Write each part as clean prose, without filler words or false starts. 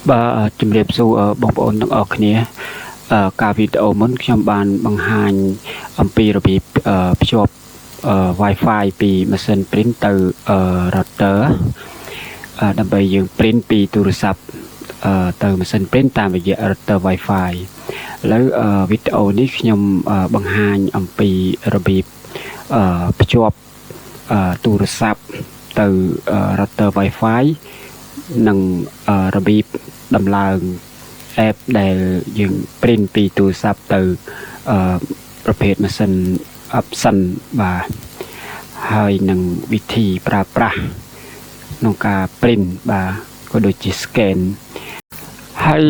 បាទជំរាបសួរបងប្អូនទាំងអស់គ្នាការវីដេអូមុនខ្ញុំបានបង្ហាញអំពីរបៀបភ្ជាប់ Wi-Fi ពីម៉ាស៊ីន print ទៅrouter ដើម្បីយើង print ពីទូរស័ព្ទទៅម៉ាស៊ីន print តាមរយៈ router Wi-Fi ឥឡូវវីដេអូនេះខ្ញុំបង្ហាញអំពីរបៀបភ្ជាប់ទូរស័ព្ទទៅ router Wi-Fi និងរបៀបដំឡើង app ដែលយើង print ពីទូរស័ព្ទទៅប្រភេទម៉ាស៊ីន option បាទហើយនឹងវិធីប្រើប្រាស់ក្នុងការ print បាទក៏ដូចជា scan ហើយ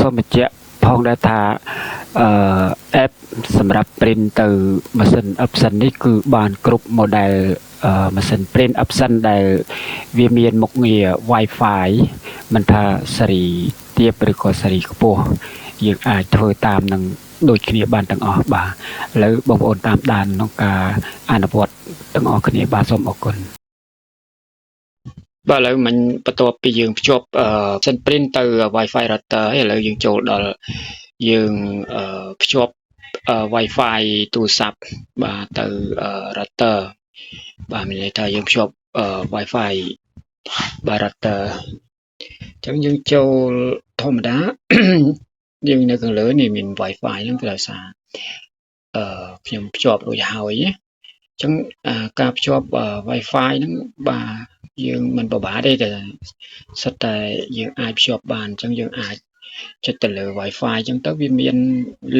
សូមបញ្ជាក់ផងដែរថាapp សម្រាប់ print ទៅម៉ាស៊ីន option នេះគឺបានគ្រប់ model ម៉ាស៊ីន print option ដែលវាមានមុខងារ Wi-Fi មិនថាស៊េរីទាបឬក៏ស៊េរីខ្ពស់យើងអាចធ្វើតាមនឹងដូចគ្នាបានទាំងអស់បាទឥឡូវបងប្អូនតាមដានក្នុងការអនុវត្តទាំងអស់គ្នាបាទសូមអរគុណបាទឥឡូវមិញបន្ទាប់ពីយើងភ្ជាប់សិន print ទៅ Wi-Fi router ហើយឥឡូវយើងចូលដល់យើងភ្ជាប់ Wi-Fi ទូរស័ព្ទបាទទៅ router បាទមានន័យថាយើងភ្ជាប់ Wi-Fi បាទ router អញ្ចឹងយើងចូលធម្មតា យើងនៅខាងលើនេះមាន Wi-Fi ហ្នឹងគឺដោយសារខ្ញុំភ្ជាប់រួចហើយណាអញ្ចឹងការភ្ជាប់ Wi-Fi ហ្នឹងបាទយើងមិនពិបាកទេតែសិតតែយើងអាចភ្ជាប់បានអញ្ចឹងយើងអាចចុចទៅលើ Wi-Fi អញ្ចឹងទៅវាមាន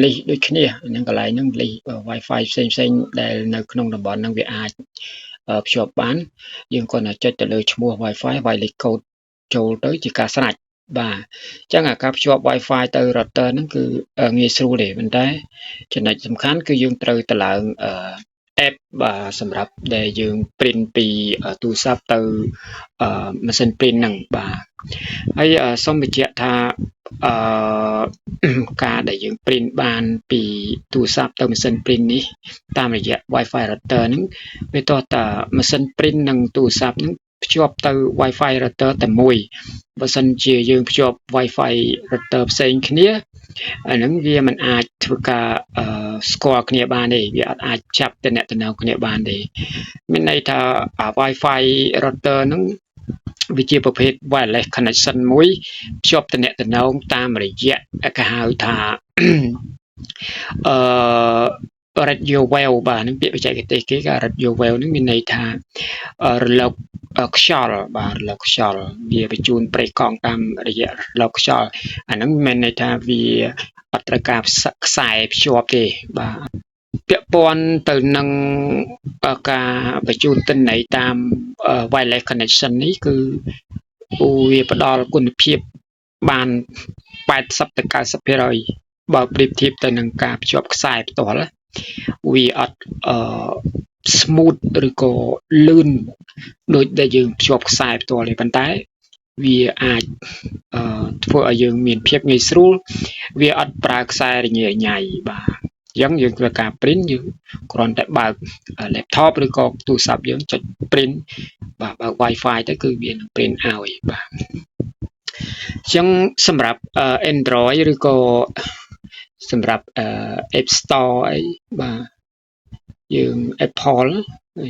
list ដូចគ្នាហ្នឹងកន្លែងហ្នឹង list Wi-Fi ផ្សេងៗដែលនៅក្នុងតំបន់ហ្នឹងវាអាចភ្ជាប់បានយើងគ្រាន់តែចុចទៅលើឈ្មោះ Wi-Fi វាយលេខកូដចូលទៅជាការស្រេចបាទអញ្ចឹងការភ្ជាប់ Wi-Fi ទៅ router ហ្នឹងគឺងាយស្រួលទេប៉ុន្តែចំណុចសំខាន់គឺយើងត្រូវទៅឡើងapp បាទសម្រាប់ដែលយើង print ពីទូរស័ព្ទទៅម៉ាស៊ីន print ហ្នឹងបាទហើយសូមបញ្ជាក់ថាការដែលយើង print បានពីទូរស័ព្ទទៅម៉ាស៊ីន print នេះតាមរយៈ Wi-Fi router ហ្នឹងវាទាស់តែម៉ាស៊ីន print និងទូរស័ព្ទហ្នឹងភ្ជាប់ទៅ Wi-Fi router តែមួយបើសិនជាយើងភ្ជាប់ Wi-Fi router ផ្សេងគ្នាអាហ្នឹងវាមិនអាចធ្វើការស្គាល់គ្នាបានទេវាអត់អាចចាប់តំណែងគ្នាបានទេមានន័យថា Wi-Fi router ហ្នឹងវាជាប្រភេទ wireless connection មួយភ្ជាប់តំណែងតាមរយៈគេហៅថាradio wave បាទនឹងពាក្យបច្ចេកទេសគេគឺ radio wave នឹងមានន័យថារលកខ្យល់បាទរលកខ្យល់វាបញ្ជូនប្រេកង់តាមរយៈរលកខ្យល់អាហ្នឹងមានន័យថាវាអត់ត្រូវការខ្សែភ្ជាប់ទេបាទពាក់ព័ន្ធទៅនឹងការបញ្ជូនទិន្នន័យតាម wireless connection នេះគឺវាផ្ដល់គុណភាពបាន80ទៅ90%បើប្រៀបធៀបទៅនឹងការភ្ជាប់ខ្សែផ្ទាល់វាអត់smooth ឬក៏លឿនដូចដែលយើងភ្ជាប់ខ្សែផ្ទាល់ទេប៉ុន្តែវាអាចធ្វើឲ្យយើងមានភាពងាយស្រួលវាអត់ប្រើខ្សែរញ៉េរញ៉ៃបាទអញ្ចឹងយើងធ្វើការ print យើងគ្រាន់តែបើក laptop ឬក៏ទូរស័ព្ទយើងចុច print បាទបើក Wi-Fi ទៅគឺវានឹង print ឲ្យបាទអញ្ចឹងសម្រាប់ Android ឬក៏សម្រាប់App Store អីបាទយើង Apple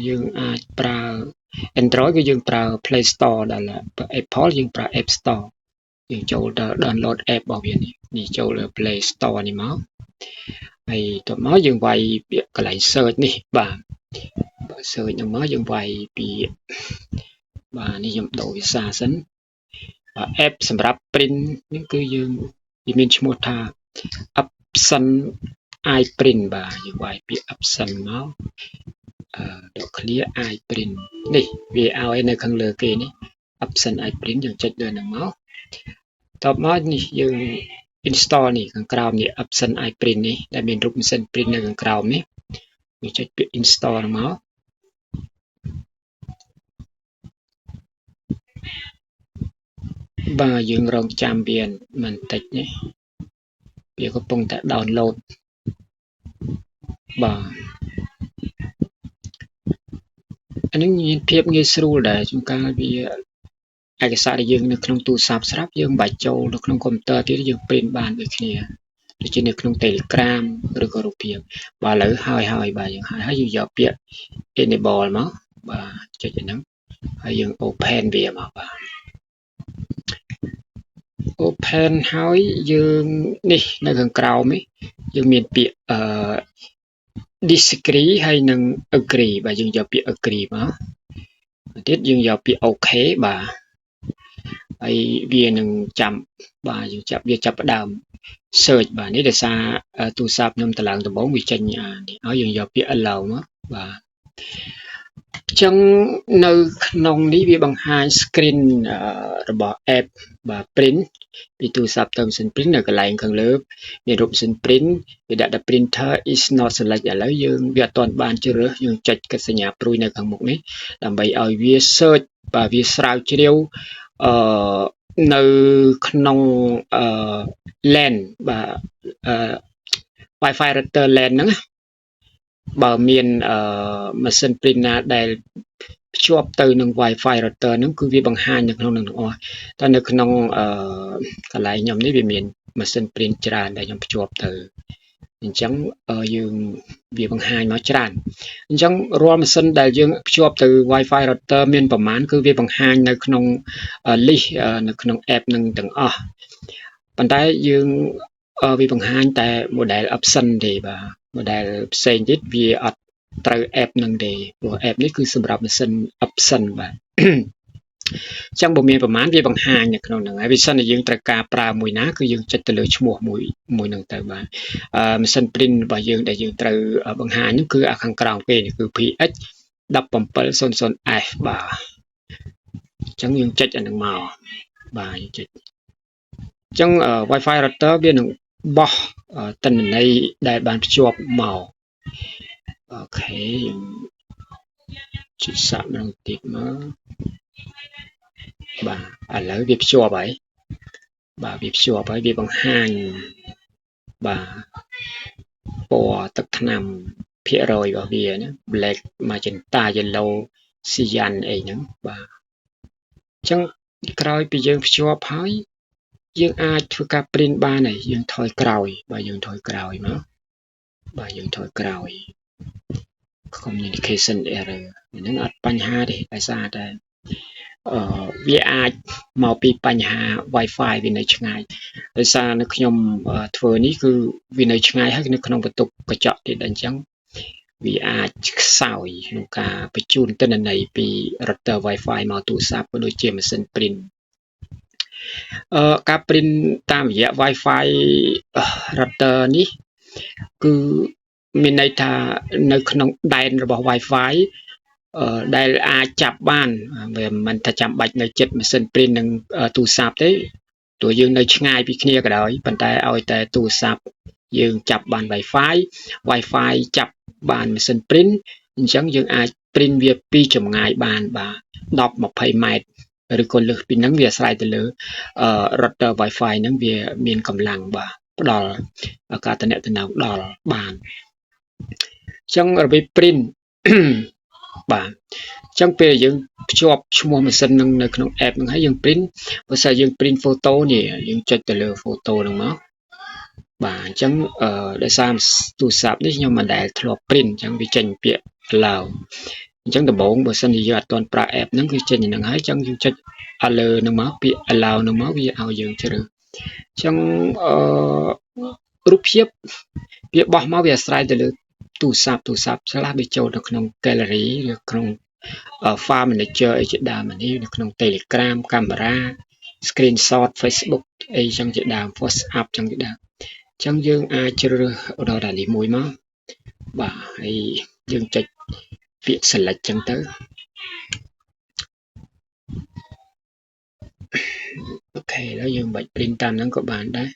យើងអាចប្រើ Android គឺយើងប្រើ Play Store ដល់ Apple យើងប្រើ App Store យើងចូលទៅ download app របស់វានេះចូលលើ Play Store នេះមកហើយតមកយើងវាយពាក្យកន្លែង search នេះបាទបើ search ហ្នឹងមកយើងវាយពាក្យបាទនេះខ្ញុំដូរភាសាសិនបាទ app សម្រាប់ print នេះគឺយើងវាមានឈ្មោះថា option iPrint បាទយើងវាយពាក្យ option មកដក clear iPrint នេះវាឲ្យនៅខាងលើគេនេះ option iPrint យើងចុចលើហ្នឹងមកតបមកនេះយើង install នេះខាងក្រោមនេះ option iPrint នេះដែលមានរូបម៉ាស៊ីន print នៅខាងក្រោមនេះយើងចុចពាក្យ install មកបាទយើងរងចាំវាបន្តិចនេះវាកំពុងតែ download បាទអានេះមានភាពងាយស្រួលដែរជួនកាលវា ឯកសារដែលយើងនៅក្នុងទូរស័ព្ទស្រាប់យើងបាច់ចូលនៅក្នុងកុំព្យូទ័រទៀតយើង print បានដូចគ្នាដូចជានៅក្នុង Telegram ឬក៏រូបភាពបាទឥឡូវហើយបាទយើងហើយយើងយកពាក្យ enable មកបាទចុចហ្នឹងហើយយើង open វាមកបាទ open ហើយយើងនេះនៅខាងក្រោមនេះយើងមានពាក្យdisagree ហើយនឹង agree បាទយើងយកពាក្យ agree មកទៀតយើងយកពាក្យ OK បាទហើយវានឹងចាំបាទយើងចាប់វាចាប់ផ្ដើម search បាទនេះដោយសារទូរស័ព្ទខ្ញុំតឡើងដំបូងវាចេញនេះហើយយើងយកពាក្យ allow មកបាទចឹងនៅក្នុងនេះវាបង្ហាញ screen របស់ app បាទ print ពីទូរស័ព្ទទៅម៉ាស៊ីន print នៅកន្លែងខាងលើមានរូបម៉ាស៊ីន print វាដាក់តែ printer is not select ឥឡូវយើងវាអត់ទាន់បានជ្រើសយើងចុចកិច្ចសញ្ញាព្រួយនៅខាងមុខនេះដើម្បីឲ្យវា search បាទវាស្រាវជ្រាវនៅក្នុងLAN បាទWi-Fi router LAN ហ្នឹងបើមានម៉ាស៊ីន print ណាដែលភ្ជាប់ទៅនឹង Wi-Fi router ហ្នឹងគឺវាបង្ហាញនៅក្នុងនឹងទាំងអស់តែនៅក្នុងកន្លែងខ្ញុំនេះវាមានម៉ាស៊ីន print ច្រើនដែលខ្ញុំភ្ជាប់ទៅអញ្ចឹងយើងវាបង្ហាញមកច្រើនអញ្ចឹងរាល់ម៉ាស៊ីនដែលយើងភ្ជាប់ទៅ Wi-Fi router មានប្រមាណគឺវាបង្ហាញនៅក្នុង list នៅក្នុង app នឹងទាំងអស់ប៉ុន្តែយើងវាបង្ហាញតែ model option ទេបាទ model ផ្សេងទៀតវាអត់ត្រូវ app នឹងទេព្រោះ app នេះគឺសម្រាប់ម៉ាស៊ីន option បាទចឹងបើមានប្រមាណវាបង្ហាញនៅក្នុងហ្នឹងហើយវាសិនតែយើងត្រូវការប្រើមួយណាគឺយើងចុចទៅលើឈ្មោះមួយហ្នឹងទៅបាទម៉ាស៊ីន print របស់យើងដែលយើងត្រូវបង្ហាញហ្នឹងគឺខាងក្រោមគេគឺ PX 1700F បាទអញ្ចឹងយើងចុចអាហ្នឹងមកបាទយើងចុចអញ្ចឹង Wi-Fi router វានឹងបោះទិន្នន័យដែលបានភ្ជាប់មកអូខេយើងចុចសាកម្ដងទៀតមកបាទឥឡូវវាភ្ជាប់ហើយបាទវាភ្ជាប់ហើយវាបង្ហាញបាទពណ៌ទឹកថ្នាំភាគរយរបស់វាណា black magenta yellow cyan អីហ្នឹងបាទអញ្ចឹងក្រោយពីយើងភ្ជាប់ហើយយើងអាចធ្វើការ print បានហើយយើងថយក្រោយបាទយើងថយក្រោយមកបាទយើងថយក្រោយ communication error ហ្នឹងអត់បញ្ហាទេដោយសារតែវាអាចមកពីបញ្ហា Wi-Fi វានៅឆ្ងាយដោយសារនៅខ្ញុំធ្វើនេះគឺវានៅឆ្ងាយហើយនៅក្នុងបន្ទប់កញ្ចក់ទៀតអញ្ចឹងវាអាចខ្សោយក្នុងការបញ្ជូនទិន្នន័យពី router Wi-Fi មកទូរស័ព្ទក៏ដូចជាម៉ាស៊ីន print ការ print តាមរយៈ Wi-Fi router នេះគឺមានន័យថានៅក្នុងដែនរបស់ Wi-Fi ដែលអាចចាប់បានវាមិនថាចាំបាច់នៅចិត្តម៉ាស៊ីន print និងទូរស័ព្ទទេទោះយើងនៅឆ្ងាយពីគ្នាក៏ដោយប៉ុន្តែឲ្យតែទូរស័ព្ទយើងចាប់បាន Wi-Fi ចាប់បានម៉ាស៊ីន print អញ្ចឹងយើងអាច print វាពីចម្ងាយបានបាទ10-20 ម៉ែត្រឬក៏លើសពីហ្នឹងវាអាស្រ័យទៅលើrouter Wi-Fi ហ្នឹងវាមានកម្លាំងបាទផ្ដល់ការទំនាក់ទំនងដល់បានអញ្ចឹងរបៀប print បាទអញ្ចឹងពេលយើងភ្ជាប់ឈ្មោះម៉ាស៊ីននឹងនៅក្នុង app ហ្នឹងហើយយើង print បើសិនយើង print photo នេះយើងចុចទៅលើ photo ហ្នឹងមកបាទអញ្ចឹងដោយសារទូរស័ព្ទនេះខ្ញុំមិនដែលធ្លាប់ print អញ្ចឹងវាចេញពាក្យ allow អញ្ចឹងដំបូងបើសិនជាយើងអត់ទាន់ប្រើ app ហ្នឹងគឺចេញហ្នឹងហើយអញ្ចឹងយើងចុចលើហ្នឹងមកពាក្យ allow ហ្នឹងមកវាឲ្យយើងជ្រើសអញ្ចឹងរូបភាពវាបោះមកវាអាស្រ័យទៅលើទូរស័ព្ទខ្លះវាចូលនៅក្នុង gallery ឬក្នុង file manager អីជាដើមនេះនៅក្នុង Telegram camera screenshot Facebook អីចឹងជាដើម WhatsApp ចឹងជាដើមអញ្ចឹងយើងអាចជ្រើសរើសដល់ដាលីមួយមកបាទហើយយើងចុចពាក្យ select ចឹងទៅអូខេแล้วយើងបាច់ print តាមហ្នឹងក៏បានដែរ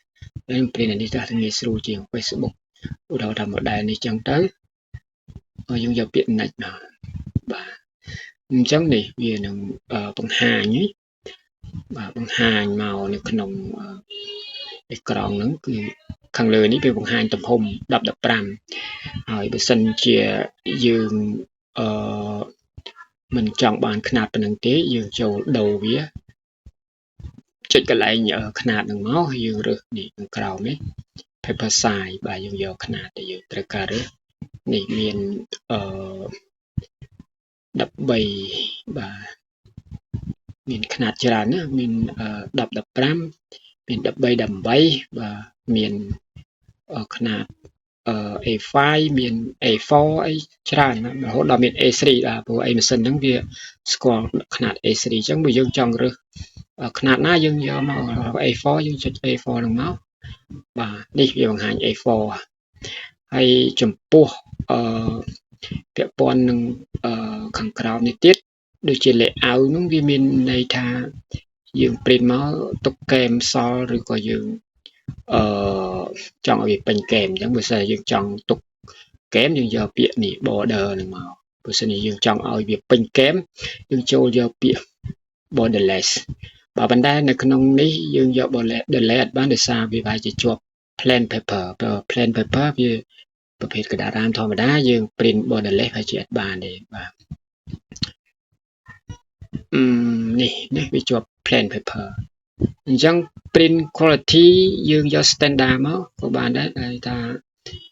យើង print នេះថាងាយស្រួលជាង Facebook ឧទាហរណ៍ថា model នេះចឹងទៅហើយយើងយកពាក្យ next មកបាទអញ្ចឹងនេះវានឹងបង្ហាញបាទបង្ហាញមកនៅក្នុងអេក្រង់ហ្នឹងគឺខាងលើនេះវាបង្ហាញទំហំ10-15ហើយបើសិនជាយើងមិនចង់បានຂະຫນាតប៉ុណ្្នឹងទេយើងចូលដូរវា ចុចកន្លែងຂະຫນາດនឹងមកយើងរើសនេះខាងក្រោមនេះ paper size បាទយើងយកຂະຫນាតដែលយើងត្រូវការរើសនេះមាន13បាទមានຂະຫນາតច្រើនណាមាន10 15មាន13 18បាទមានຂະຫນາតA5 មាន A4 អីច្រើនណាស់រហូតដល់មាន A3 បាទព្រោះអីម៉ាស៊ីនហ្នឹងវាស្គាល់ຂະຫນាត A3 អញ្ចឹងបើយើងចង់រើសຂະຫນាតណាយើងយកមក A4 យើងចុច A4 ហ្នឹងមកបាទនេះវាបង្ហាញ A4 ហើយចំពោះពាក់ព័ន្ធនឹងខាងក្រោមនេះទៀតដូចជា layout ហ្នឹងវាមានន័យថាយើង print មកទុកកែមសល់ឬក៏យើងចង់ឲ្យវាពេញកែមអញ្ចឹងបើសិនយើងចង់ទុកកែមយើងយកពាក្យនេះ border ហ្នឹងមកបើសិនយើងចង់ឲ្យវាពេញកែមយើងចូលយកពាក្យ borderless បើប៉ុន្តែនៅក្នុងនេះយើងយក borderless បានដោយសារវាបែរជាជាប់ plain paper plain paper វាប្រភេទกระดาษរាមធម្មតាយើង print borderless ហើយជាអត់បានទេបាទនេះវាជាប់ plain paper អញ្ចឹង print quality យើងយក standard មកក៏បានដែរតែថា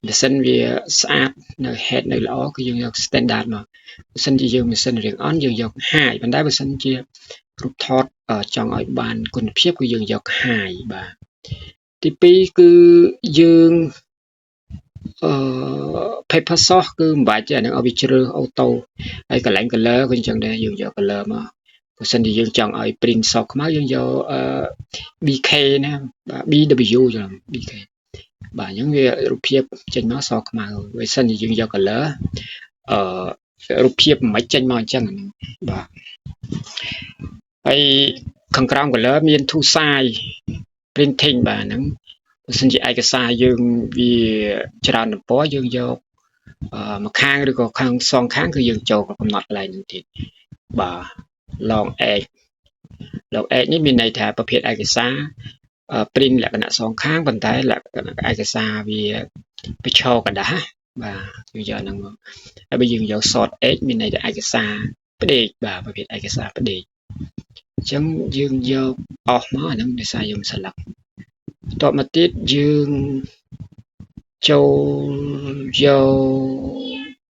បើសិនវាស្អាតនៅ head នៅល្អគឺយើងយក standard មកបើសិនជាយើងម៉ាស៊ីនរៀងអន់យើងយក high ប៉ុន្តែបើសិនជារូបថតចង់ឲ្យបានគុណភាពគឺយើងយក high បាទទី2គឺយើង paper source គឺមិនបាច់ទេអានឹងឲ្យវាជ្រើស auto ហើយកន្លែង color គឺអញ្ចឹងដែរយើងយក color មកបើសិនជាយើងចង់ឲ្យ print សខ្មៅយើងយក BK ណាបាទ BW ចឹង BK បាទអញ្ចឹងវារូបភាពចេញមកសខ្មៅបើសិនជាយើងយក color រូបភាពមិនចេញមកអញ្ចឹងបាទហើយខាងក្រោម color មាន two size printing បាទហ្នឹងបើសិនជាឯកសារយើងវាច្រើនទំព័រយើងយកមួយខាងឬក៏ខាងសងខាងគឺយើងចូលកំណត់កន្លែងហ្នឹងទៀតបាទ long edge នេះមានន័យថាប្រភេទឯកសារ print លក្ខណៈសងខាងប៉ុន្តែលក្ខណៈឯកសារវាប្រឈរกระดาษបាទយើងយកហ្នឹងមកហើយបើយើងយក short edge មានន័យថាឯកសារផ្ដេកបាទប្រភេទឯកសារផ្ដេកអញ្ចឹងយើងយកអស់មកអាហ្នឹងដោយសារយើងស្លឹកបន្ទាប់មកទៀតយើងចូលយក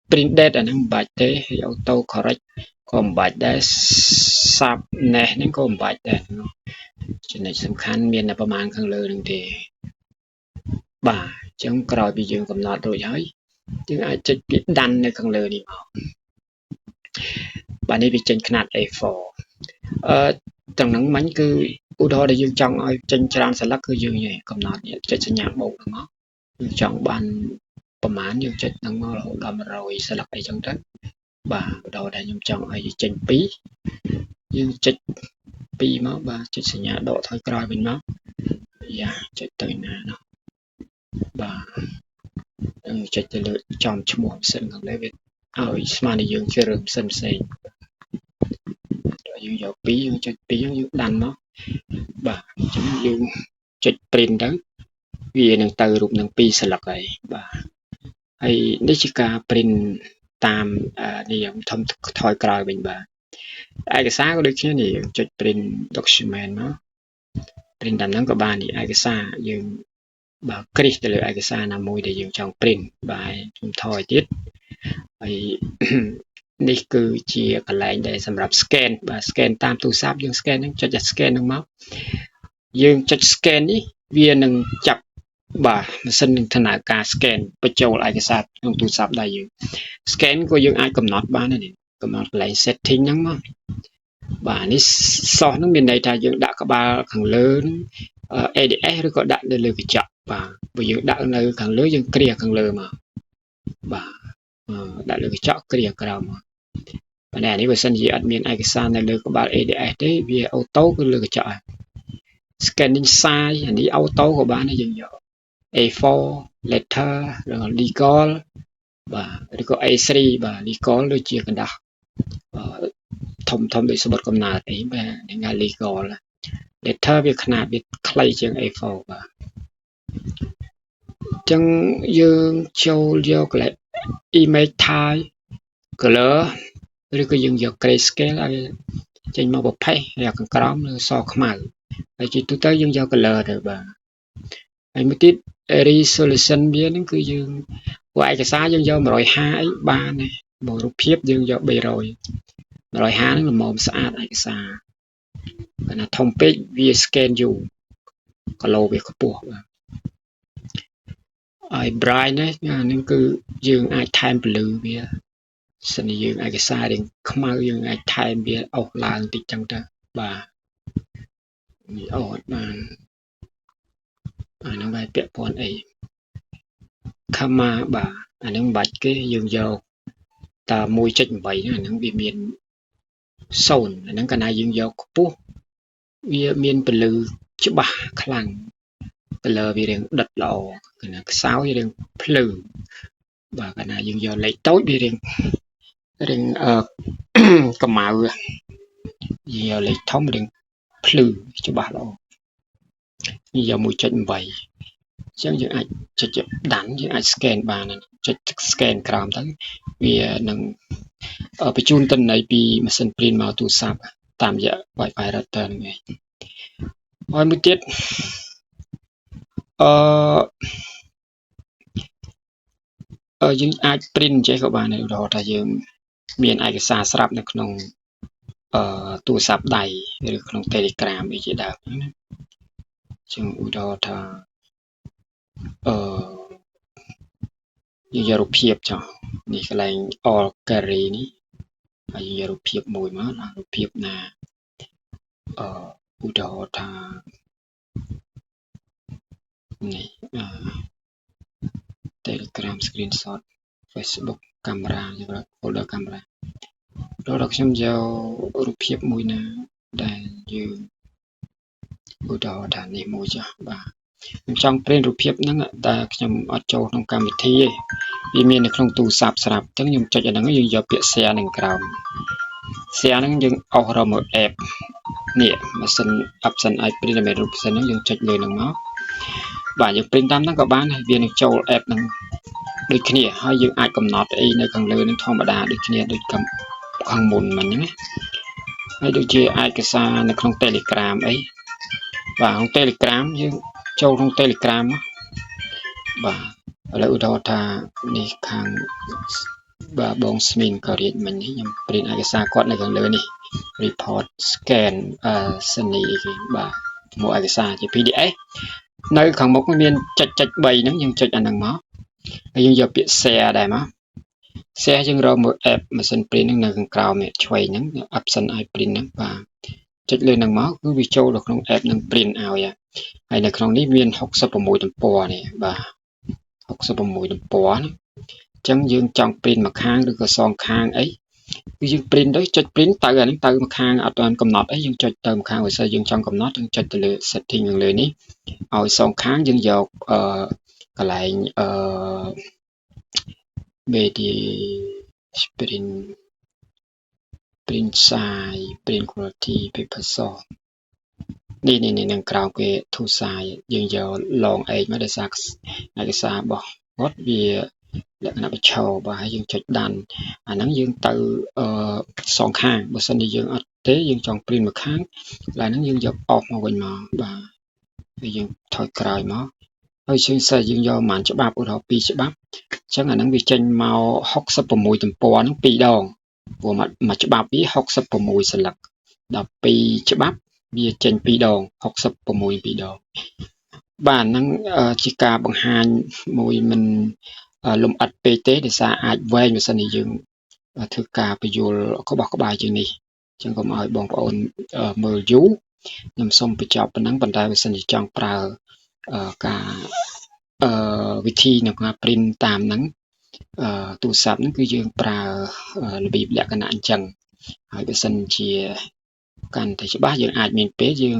print date អាហ្នឹងមិនបាច់ទេហើយ auto correct ក៏មិនបាច់ដែរ sub nes ហ្នឹងក៏មិនបាច់ដែរចំណុចសំខាន់មានតែប្រមាណខាងលើហ្នឹងទេបាទអញ្ចឹងក្រោយពីយើងកំណត់រួចហើយយើងអាចចុចពាក្យ done នៅខាងលើនេះមកបាទនេះវាចេញຂະຫນាត A4 ទាំងហ្នឹងមិញគឺឧទាហរណ៍ដែលយើងចង់ឲ្យចេញច្រើនស្លឹកគឺយើងកំណត់ចុចសញ្ញាបូកហ្នឹងមកយើងចង់បានប្រមាណយើងចុចហ្នឹងមករហូតដល់100ស្លឹកអីចឹងទៅបាទឧទាហរណ៍ដែលខ្ញុំចង់ឲ្យចេញ2យើងចុច2មកបាទចុចសញ្ញាដកថយក្រោយវិញមកយ៉ាចុចទៅណានោះបាទចុចទៅលើចំឈ្មោះម៉ាស៊ីនខាងលើវាឲ្យស្មើនឹងយើងជ្រើសរើសម៉ាស៊ីនផ្សេងយើងយក2យើងចុច2យើងដាំមកបាទអញ្ចឹងយើងចុច print ទៅវានឹងទៅរូបនឹង2ស្លឹកហើយបាទហើយនេះជាការ print តាមនេះយើងធំថយក្រោយវិញបាទឯកសារក៏ដូចគ្នានេះយើងចុច print document មក print តាមហ្នឹងក៏បាននេះឯកសារយើងបាទគ្រីសទៅលើឯកសារណាមួយដែលយើងចង់ print បាទខ្ញុំថយទៀតហើយនេះគឺជាកន្លែងដែលសម្រាប់ scan បាទ scan តាមទូរស័ព្ទយើង scan ហ្នឹងចុច scan ហ្នឹងមកយើងចុច scan នេះវានឹងចាប់បាទម៉ាស៊ីននឹងដំណើរការ scan បញ្ចូលឯកសារក្នុងទូរស័ព្ទដៃយើង scan ក៏យើងអាចកំណត់បានដែរកំណត់កន្លែង setting ហ្នឹងមកបាទនេះសោះហ្នឹងមានន័យថាយើងដាក់ក្បាលខាងលើហ្នឹង ADS ឬក៏ដាក់នៅលើកញ្ចក់បាទបើយើងដាក់នៅខាងលើយើងគ្រាខាងលើមកបាទដាក់លើកញ្ចក់គ្រាក្រោមមកប៉ុន្តែនេះបើសិនជាអត់មានឯកសារនៅលើក្បាល ADS ទេវាអូតូគឺលើកញ្ចក់ scanning size អានេះអូតូក៏បានដែរយើងយក A4 letter ឬ legal បាទឬក៏ A3 បាទ legal ដូចជាกระดาษធំដូចស្បុតកំណើតអីបាទហ្នឹងគេ legal letter វាຂະຫນាតវាខ្លីជាង A4 បាទអញ្ចឹងយើងចូលយកកន្លែង image type color ឬក៏យើងយក grayscale ឲ្យចេញមកប្រភេទហើយខាងក្រោមនៅសខ្មៅ ហើយជាទូទៅយើងយក color ទៅបាទហើយមួយទៀត resolution វាហ្នឹងគឺយើងពួកឯកសារយើងយក150អីបានដែរបើរូបភាពយើងយក300 150ហ្នឹងល្មមស្អាតឯកសារបើណាធំពេកវា scan យូរ color វាខ្ពស់បាទហើយ bright ហ្នឹងគឺយើងអាចថែមពន្លឺវាសិនយើងឯកសាររៀងខ្មៅយើងអាចថែមវាអស់ឡើងតិចចឹងទៅបាទនេះអត់បានអាហ្នឹងវាពាក់ព័ន្ធអី comma បាទអាហ្នឹងមិនបាច់គេយើងយកតែ 1.8 អាហ្នឹងវាមាន0អាហ្នឹងកាលណាយើងយកខ្ពស់វាមានពន្លឺច្បាស់ខ្លាំង color វារៀងដិតល្អកាលណាខ្សោយរៀងភ្លឺបាទកាលណាយើងយកលេខតូចវារៀងកម្ៅយើងយកលេខធំរៀងភ្លឺច្បាស់ល្អនេះយក 1.8 អញ្ចឹងយើងអាចចុចដានយើងអាច scan បានចុច scan ក្រោមទៅវានឹងបញ្ជូនទិន្នន័យពីម៉ាស៊ីន print មកទូរស័ព្ទតាមរយៈ Wi-Fi router ហ្នឹងឯងហើយមួយទៀតយើងអាច print ចេះក៏បានដែរឧទាហរណ៍ថាយើងមានឯកសារស្រាប់នៅក្នុងទូរស័ព្ទដៃឬក្នុង Telegram អីជាដើមណាចឹងឧទាហរណ៍ថាយើងយករូបភាពចុះនេះកន្លែង all gallery នេះហើយយើងយករូបភាពមួយមកណារូបភាពណាឧទាហរណ៍ថានេះTelegram screenshot Facebook camera យើងរក folder camera ដល់ខ្ញុំយករូបភាពមួយណាដែលយើងឧទាហរណ៍ថានេះមួយចុះបាទខ្ញុំចង់ print រូបភាពហ្នឹងតែខ្ញុំអត់ចូលក្នុងកម្មវិធីទេវាមាននៅក្នុងទូរស័ព្ទស្រាប់អញ្ចឹងខ្ញុំចុចអាហ្នឹងយើងយកពាក្យ share នឹងក្រោម share ហ្នឹងយើងអស់រកមក app នេះម៉ាស៊ីន option iPrint ដែលមានរូបផ្សេងហ្នឹងយើងចុចលើហ្នឹងមកបាទយើង print តាមហ្នឹងក៏បានហើយវានឹងចូល app ហ្នឹងដូចគ្នាហើយយើងអាចកំណត់អីនៅខាងលើហ្នឹងធម្មតាដូចគ្នាដូចខាងមុនមិញហ្នឹងណាហើយដូចជាឯកសារនៅក្នុង Telegram អីបាទក្នុង Telegram យើងចូលក្នុង Telegram បាទឥឡូវឧទាហរណ៍ថានេះខាងបាទបងស្មីនក៏រៀបមិញនេះខ្ញុំ print ឯកសារគាត់នៅខាងលើនេះ report scan សនីគេបាទមកឯកសារជា PDF នៅខាងមុខមានចុច3ហ្នឹងយើងចុចអាហ្នឹងមកហើយយើងយកពាក្យ share ដែរមក share យើងរកមើល app ម៉ាស៊ីន print ហ្នឹងនៅខាងក្រោមនេះឆ្វេងហ្នឹង option iPrint ហ្នឹងបាទចុចលើហ្នឹងមកគឺវាចូលដល់ក្នុង app ហ្នឹង print ឲ្យហើយនៅក្នុងនេះមាន66ទំព័រនេះបាទ66ទំព័រណាអញ្ចឹងយើងចង់ print មួយខាងឬក៏សងខាងអីគឺយើង print ទៅចុច print ទៅអាហ្នឹងទៅមួយខាងអត់ទាន់កំណត់អីយើងចុចទៅមួយខាងបើសិនយើងចង់កំណត់យើងចុចទៅលើ setting ខាងលើនេះឲ្យសងខាងយើងយកកន្លែងmedia print size print quality paper size នេះនឹងក្រៅគេធូរសាយយើងយក long edge មកដោយសារឯកសាររបស់គាត់វាលក្ខណៈប្រឈមបាទហើយយើងចុចដានអាហ្នឹងយើងទៅសងខាងបើសិនជាយើងអត់ទេយើងចង់ print មួយខាងកន្លែងហ្នឹងយើងយក off មកវិញមកបាទហើយយើងថយក្រោយមកហើយយើងយកប្រហែលច្បាប់ឧទាហរណ៍2ច្បាប់អញ្ចឹងអាហ្នឹងវាចេញមក66ទំព័រហ្នឹង2ដងព្រោះមួយច្បាប់វា66សន្លឹកដល់2ច្បាប់វាចេញ2ដង66 2ដងបាទហ្នឹងជាការបង្ហាញមួយមិនលំអិតពេកទេដោយសារអាចវែងបើសិនជាយើងធ្វើការបញ្យល់ក្បោះក្បាយជាងនេះអញ្ចឹងកុំឲ្យបងប្អូនមើលយូរខ្ញុំសូមបញ្ចប់ប៉ុណ្ណឹងប៉ុន្តែបើសិនជាចង់ប្រើការវិធីនៃការ print តាមហ្នឹងទូរស័ព្ទហ្នឹងគឺយើងប្រើរបៀបលក្ខណៈអញ្ចឹងហើយបើសិនជាកាន់តែច្បាស់យើងអាចមានពេលយើង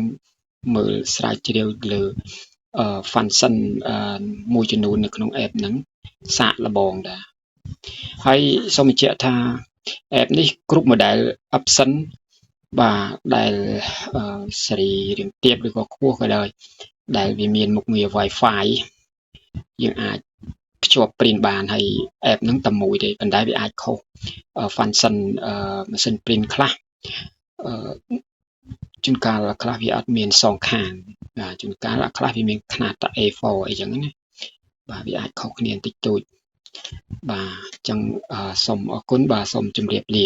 មើលស្រាវជ្រាវលើfunction មួយចំនួននៅក្នុង app ហ្នឹងសាកល្បងដែរហើយសូមបញ្ជាក់ថា app នេះគ្រប់ model option បាទដែលសេរីរៀងទាបឬក៏ខ្ពស់ក៏ដោយដែលវាមានមុខងារ Wi-Fi យើងអាចភ្ជាប់ print បានហើយ app ហ្នឹងតែមួយទេប៉ុន្តែវាអាចខុស function ម៉ាស៊ីន print ខ្លះ ជួនកាលខ្លះវាអត់មានសងខាងបាទជួនកាលខ្លះវាមានຂະຫນាតតែ A4 អីចឹងណាបាទវាអាចខុសគ្នាបន្តិចតួចបាទអញ្ចឹងសូមអរគុណបាទសូមជម្រាបលា